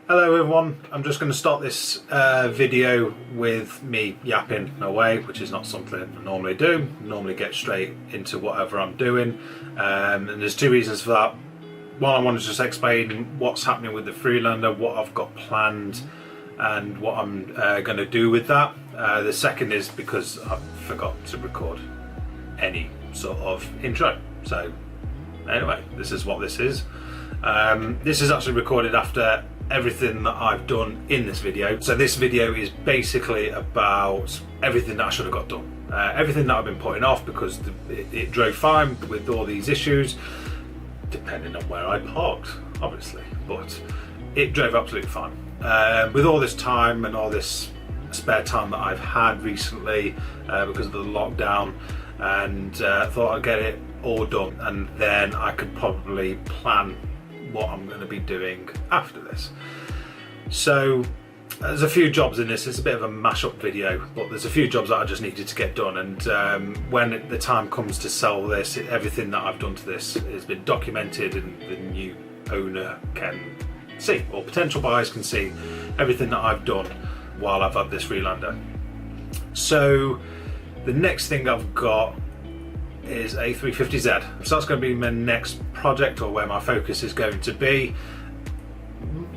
Hello everyone, I'm just going to start this video with me yapping away, which is not something I normally do. I normally get straight into whatever I'm doing, and there's two reasons for that. One, I want to just explain what's happening with the Freelander, what I've got planned and what I'm going to do with that. The second is because I forgot to record any sort of intro. So anyway, this is what this is. This is actually recorded after everything that I've done in this video. So this video is basically about everything that I should have got done. Everything that I've been putting off because it drove fine with all these issues, depending on where I parked, obviously, but it drove absolutely fine. With all this time and all this spare time that I've had recently because of the lockdown, and thought I'd get it all done and then I could probably plan what I'm going to be doing after this. So there's a few jobs in this. It's a bit of a mash-up video, but there's a few jobs that I just needed to get done, and when the time comes to sell this, everything that I've done to this has been documented and the new owner can see, or potential buyers can see, everything that I've done while I've had this Freelander. So the next thing I've got is a 350Z. So that's going to be my next project, or where my focus is going to be,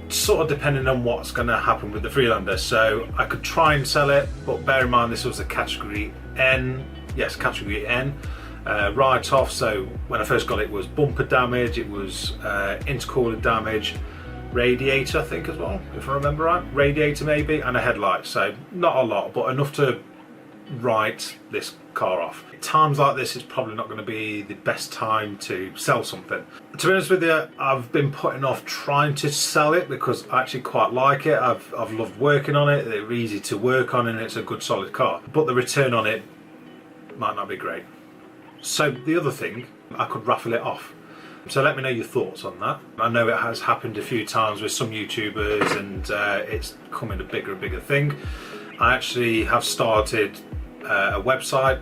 sort of depending on what's going to happen with the Freelander. So I could try and sell it, but bear in mind this was a category N, yes, category N write-off. So when I first got it, was bumper damage, it was intercooler damage, radiator I think as well, if I remember right, radiator maybe, and a headlight. So not a lot, but enough to write this car off. Times like this is probably not going to be the best time to sell something. To be honest with you, I've been putting off trying to sell it because I actually quite like it. I've loved working on it. They're easy to work on and it's a good solid car, but the return on it might not be great. So the other thing, I could raffle it off. So let me know your thoughts on that. I know it has happened a few times with some YouTubers, and it's becoming a bigger and bigger thing. I actually have started a website,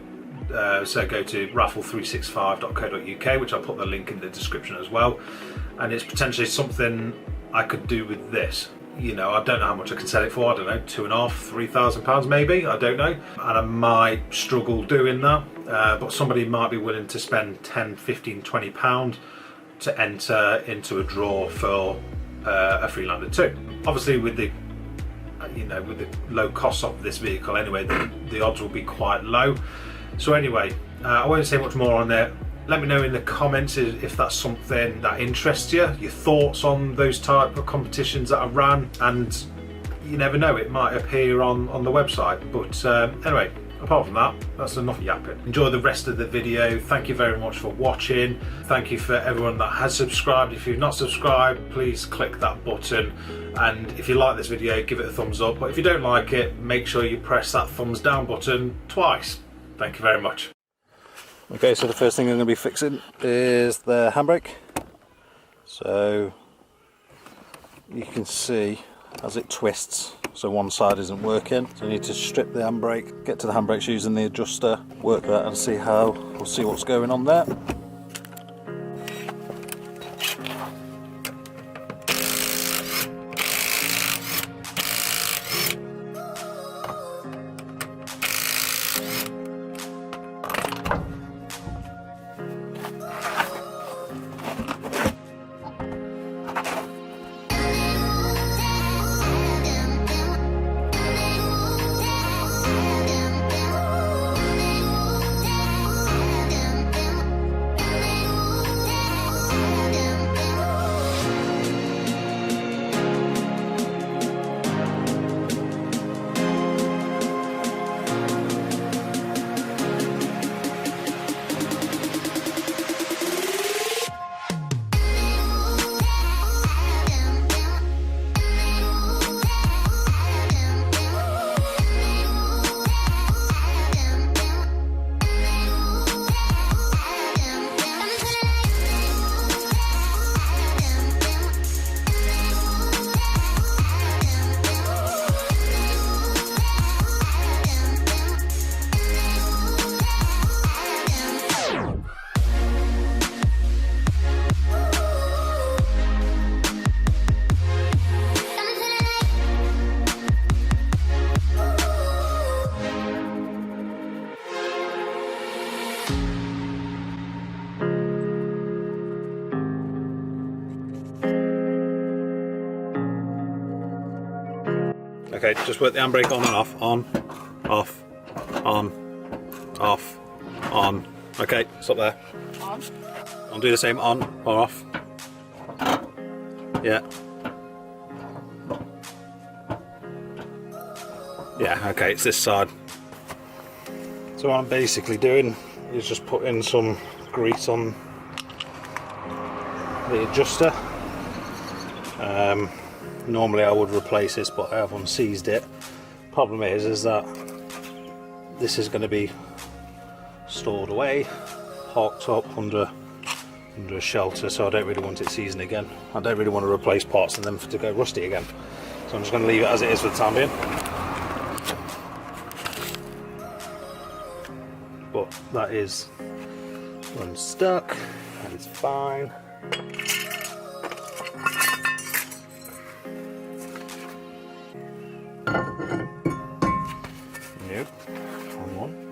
so go to raffle365.co.uk, which I'll put the link in the description as well, and it's potentially something I could do with this. You know, I don't know how much I can sell it for. I don't know, £2,500, £3,000 maybe, I don't know, and I might struggle doing that, but somebody might be willing to spend £10, £15, £20 to enter into a draw for a Freelander 2. Obviously with the with the low cost of this vehicle anyway, the odds will be quite low. So anyway, I won't say much more on it. Let me know in the comments if that's something that interests you, your thoughts on those type of competitions that I ran, and you never know, it might appear on the website. But anyway, apart from that, that's enough yapping. Enjoy the rest of the video. Thank you very much for watching. Thank you for everyone that has subscribed. If you've not subscribed, please click that button, and if you like this video, give it a thumbs up, but if you don't like it, make sure you press that thumbs down button twice. Thank you very much. Okay, so the first thing I'm going to be fixing is the handbrake. So you can see as it twists, so one side isn't working, so you need to strip the handbrake, get to the handbrakes using the adjuster, work that and see what's going on there. Okay, just work the handbrake on and off, on, off, on, off, on. Okay, stop there. On. I'll do the same, on or off. Yeah. Yeah, okay, it's this side. So what I'm basically doing is just putting some grease on the adjuster. Normally I would replace this, but I have unseized it. Problem is that this is going to be stored away, parked up under a shelter, so I don't really want it seasoned again. I don't really want to replace parts and then to go rusty again. So I'm just going to leave it as it is for the time being. But that is unstuck, that is fine. Yep, on one.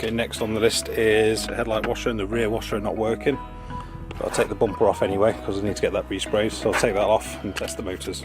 Okay, next on the list is a headlight washer, and the rear washer not working. But I'll take the bumper off anyway because I need to get that resprayed, so I'll take that off and test the motors.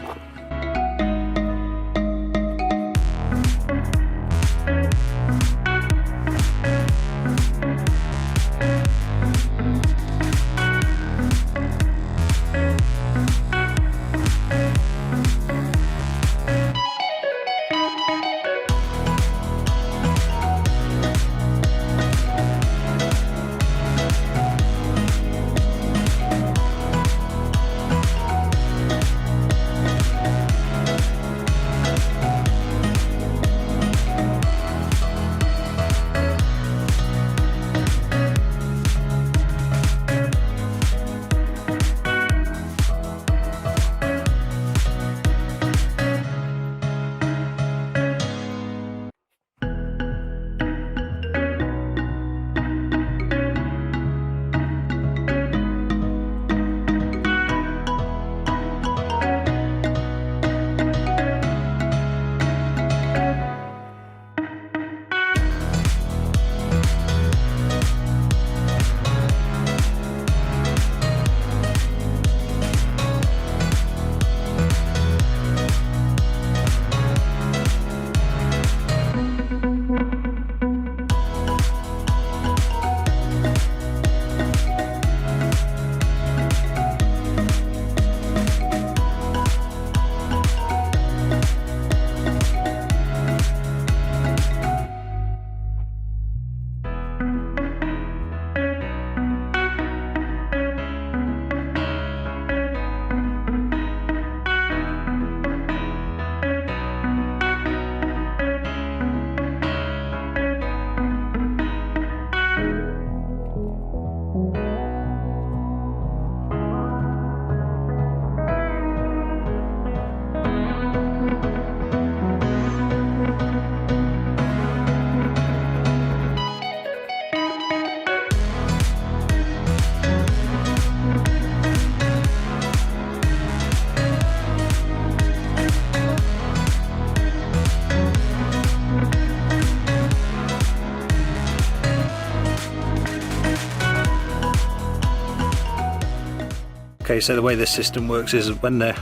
Okay, so the way this system works is when the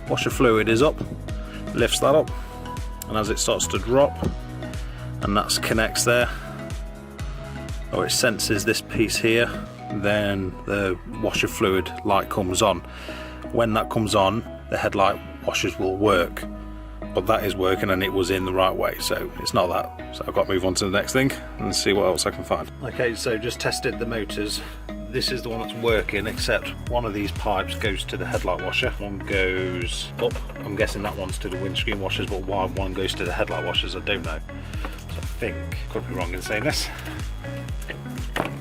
washer fluid is up, lifts that up, and as it starts to drop, and that connects there, or it senses this piece here, then the washer fluid light comes on. When that comes on, the headlight washers will work, but that is working and it was in the right way, so it's not that. So I've got to move on to the next thing and see what else I can find. Okay, so just tested the motors. This is the one that's working, except one of these pipes goes to the headlight washer, one goes up. I'm guessing that one's to the windscreen washers, but why one goes to the headlight washers, I don't know. So I think, could be wrong in saying this.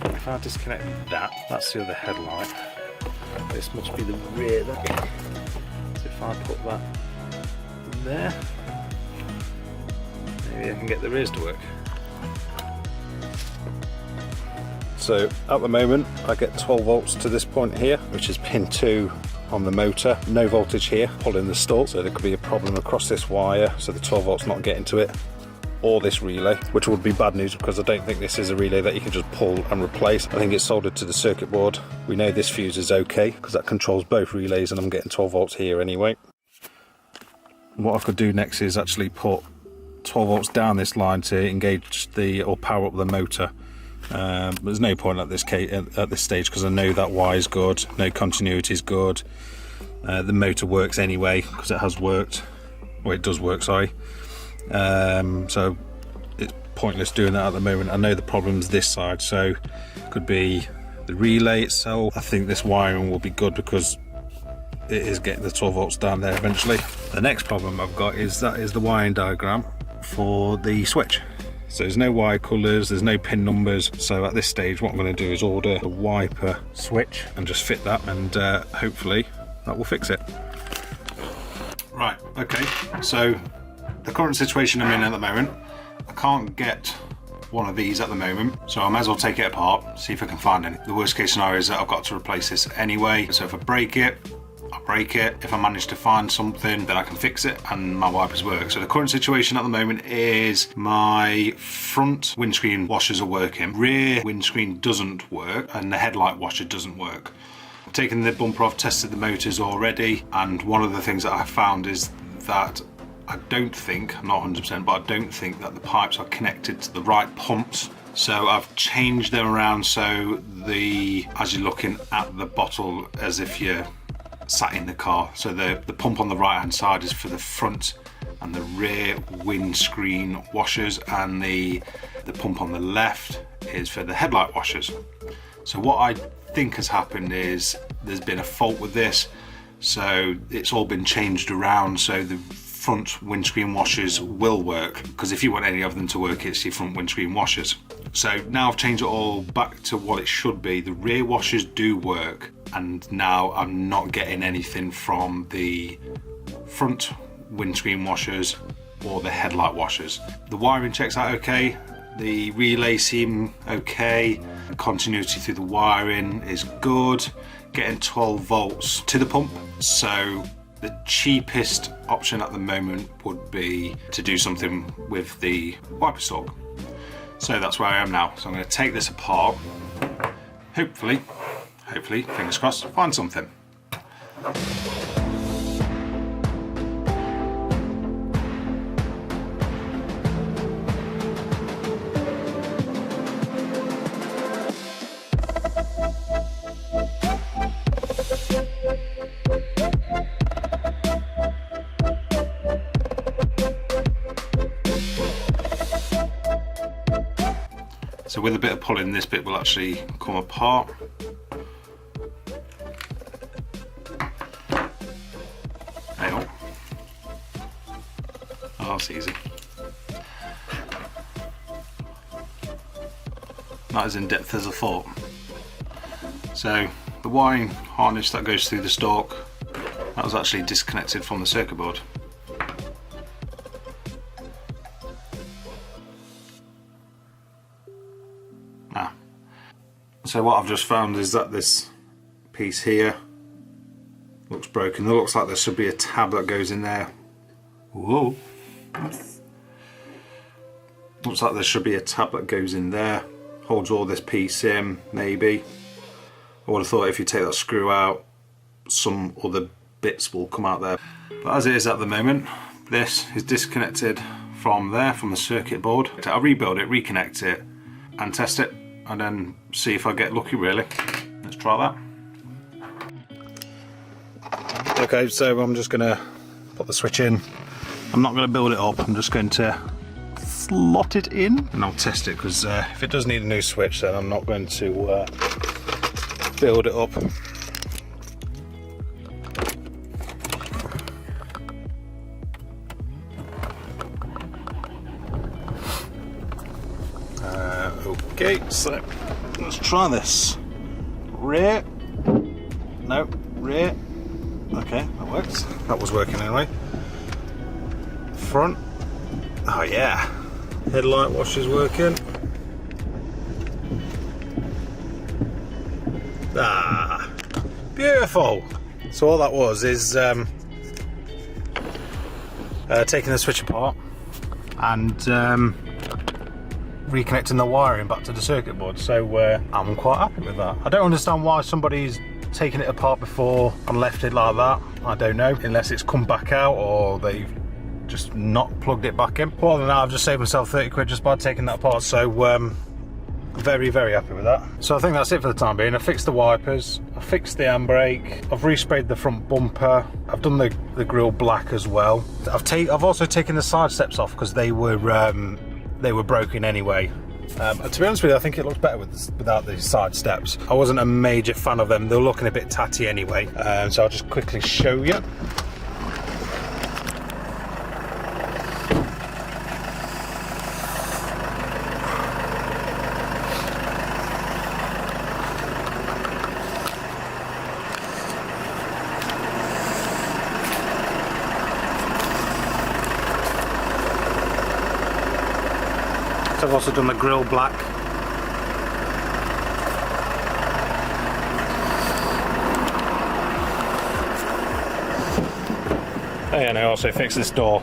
If I disconnect that, that's the other headlight. This must be the rear then. So if I put that there, maybe I can get the rears to work. So at the moment I get 12 volts to this point here, which is pin 2 on the motor. No voltage here, pulling the stalk, so there could be a problem across this wire, so the 12 volts not getting to it, or this relay, which would be bad news because I don't think this is a relay that you can just pull and replace. I think it's soldered to the circuit board. We know this fuse is okay because that controls both relays, and I'm getting 12 volts here anyway. What I could do next is actually put 12 volts down this line to engage the, or power up the motor. There's no point at this stage because I know that wire is good, no continuity is good. The motor works anyway because it has worked, well it does work, sorry. So it's pointless doing that at the moment. I know the problem's this side, so it could be the relay itself. I think this wiring will be good because it is getting the 12 volts down there eventually. The next problem I've got is the wiring diagram for the switch. So there's no wire colours, there's no pin numbers, so at this stage what I'm going to do is order a wiper switch and just fit that, and hopefully that will fix it. Right, okay, so the current situation I'm in at the moment, I can't get one of these at the moment, so I might as well take it apart, see if I can find any. The worst case scenario is that I've got to replace this anyway, so if I break it, I'll break it. If I manage to find something, then I can fix it and my wipers work. So the current situation at the moment is my front windscreen washers are working, rear windscreen doesn't work, and the headlight washer doesn't work. I've taken the bumper off, tested the motors already, and one of the things that I found is that I don't think, I'm not 100%, but I don't think that the pipes are connected to the right pumps. So I've changed them around so as you're looking at the bottle as if you're sat in the car. So the pump on the right hand side is for the front and the rear windscreen washers, and the pump on the left is for the headlight washers. So what I think has happened is there's been a fault with this, so it's all been changed around so the front windscreen washers will work, because if you want any of them to work, it's your front windscreen washers. So now I've changed it all back to what it should be. The rear washers do work, and now I'm not getting anything from the front windscreen washers or the headlight washers. The wiring checks out okay, the relays seem okay, the continuity through the wiring is good, getting 12 volts to the pump. So the cheapest option at the moment would be to do something with the wiper stalk. So that's where I am now. So I'm going to take this apart, hopefully, fingers crossed, find something. So with a bit of pulling, this bit will actually come apart. Hang on. Oh, that's easy. Not as in depth as I thought. So the wiring harness that goes through the stalk, that was actually disconnected from the circuit board. So what I've just found is that this piece here looks broken. It looks like there should be a tab that goes in there. Whoa. Looks like there should be a tab that goes in there, holds all this piece in, maybe. I would have thought if you take that screw out, some other bits will come out there. But as it is at the moment, this is disconnected from there, from the circuit board. I'll rebuild it, reconnect it, and test it, and then see if I get lucky really. Let's try that. Okay, so I'm just gonna put the switch in. I'm not gonna build it up, I'm just going to slot it in, and I'll test it, because if it does need a new switch, then I'm not going to build it up. Okay, so let's try this. Rear. No, rear. Okay, that works. That was working anyway. Front. Oh yeah. Headlight wash is working. Ah, beautiful. So all that was is taking the switch apart and reconnecting the wiring back to the circuit board, so I'm quite happy with that. I don't understand why somebody's taken it apart before and left it like that. I don't know, unless it's come back out or they've just not plugged it back in. Other than that, I've just saved myself 30 quid just by taking that apart, so very, very happy with that. So I think that's it for the time being. I fixed the wipers, I fixed the handbrake, I've resprayed the front bumper, I've done the grille black as well. I've also taken the side steps off because they were broken anyway. To be honest with you, I think it looks better without the side steps. I wasn't a major fan of them, they were looking a bit tatty anyway, so I'll just quickly show you. I've also done the grille black. Oh yeah, and I also fixed this door.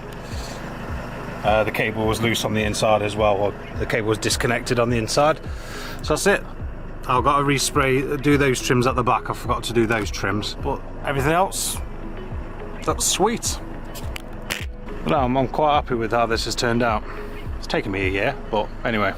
The cable was loose on the inside as well, or the cable was disconnected on the inside. So that's it. I've got to respray, do those trims at the back. I forgot to do those trims, but everything else, that's sweet. But no, I'm quite happy with how this has turned out. It's taken me a year, but anyway.